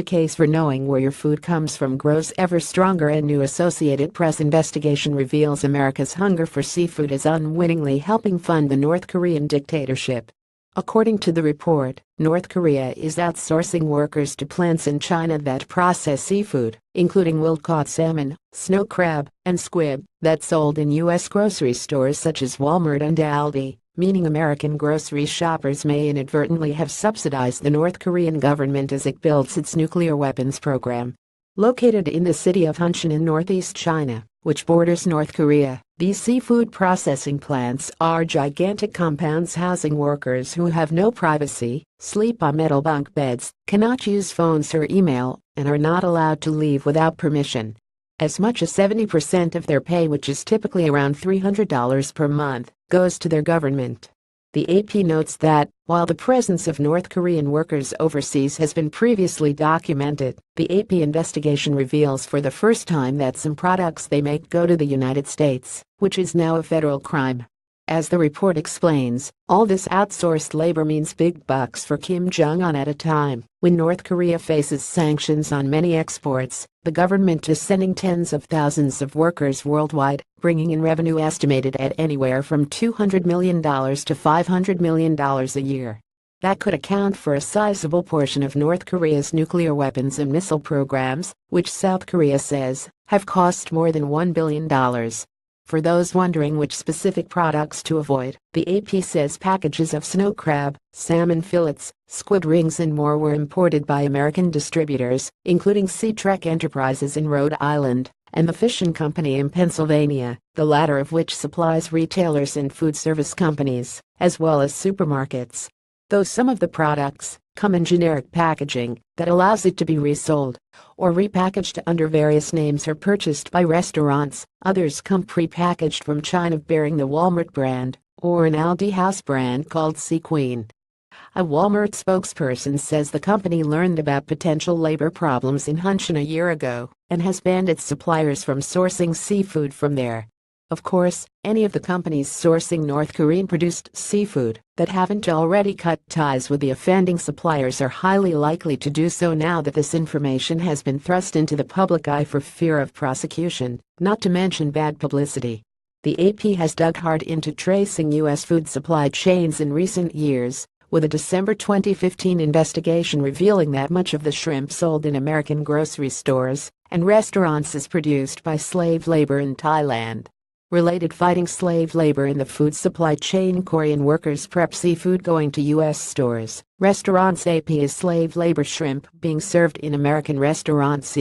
the case for knowing where your food comes from grows ever stronger, and new Associated Press investigation reveals America's hunger for seafood is unwittingly helping fund the North Korean dictatorship. According to the report, North Korea is outsourcing workers to plants in China that process seafood, including wild-caught salmon, snow crab, and squid, that's sold in U.S. grocery stores such as Walmart and Aldi, meaning American grocery shoppers may inadvertently have subsidized the North Korean government as it builds its nuclear weapons program. Located in the city of Hunshan in northeast China, which borders North Korea, these seafood processing plants are gigantic compounds housing workers who have no privacy, sleep on metal bunk beds, cannot use phones or email, and are not allowed to leave without permission. As much as 70% of their pay, which is typically around $300 per month, goes to their government. The AP notes that, while the presence of North Korean workers overseas has been previously documented, the AP investigation reveals for the first time that some products they make go to the United States, which is now a federal crime. As the report explains, all this outsourced labor means big bucks for Kim Jong-un at a time when North Korea faces sanctions on many exports. The government is sending tens of thousands of workers worldwide, bringing in revenue estimated at anywhere from $200 million to $500 million a year. That could account for a sizable portion of North Korea's nuclear weapons and missile programs, which South Korea says have cost more than $1 billion. For those wondering which specific products to avoid, the AP says packages of snow crab, salmon fillets, squid rings and more were imported by American distributors, including Sea Trek Enterprises in Rhode Island and the Fishing Company in Pennsylvania, the latter of which supplies retailers and food service companies, as well as supermarkets. Though some of the products come in generic packaging that allows it to be resold or repackaged under various names or purchased by restaurants, others come pre-packaged from China bearing the Walmart brand or an Aldi house brand called Sea Queen. A Walmart spokesperson says the company learned about potential labor problems in Hunshan a year ago and has banned its suppliers from sourcing seafood from there. Of course, any of the companies sourcing North Korean-produced seafood that haven't already cut ties with the offending suppliers are highly likely to do so now that this information has been thrust into the public eye for fear of prosecution, not to mention bad publicity. The AP has dug hard into tracing U.S. food supply chains in recent years, with a December 2015 investigation revealing that much of the shrimp sold in American grocery stores and restaurants is produced by slave labor in Thailand. Related: fighting slave labor in the food supply chain. Korean workers prep seafood going to U.S. stores, restaurants. AP is slave labor shrimp being served in American restaurants.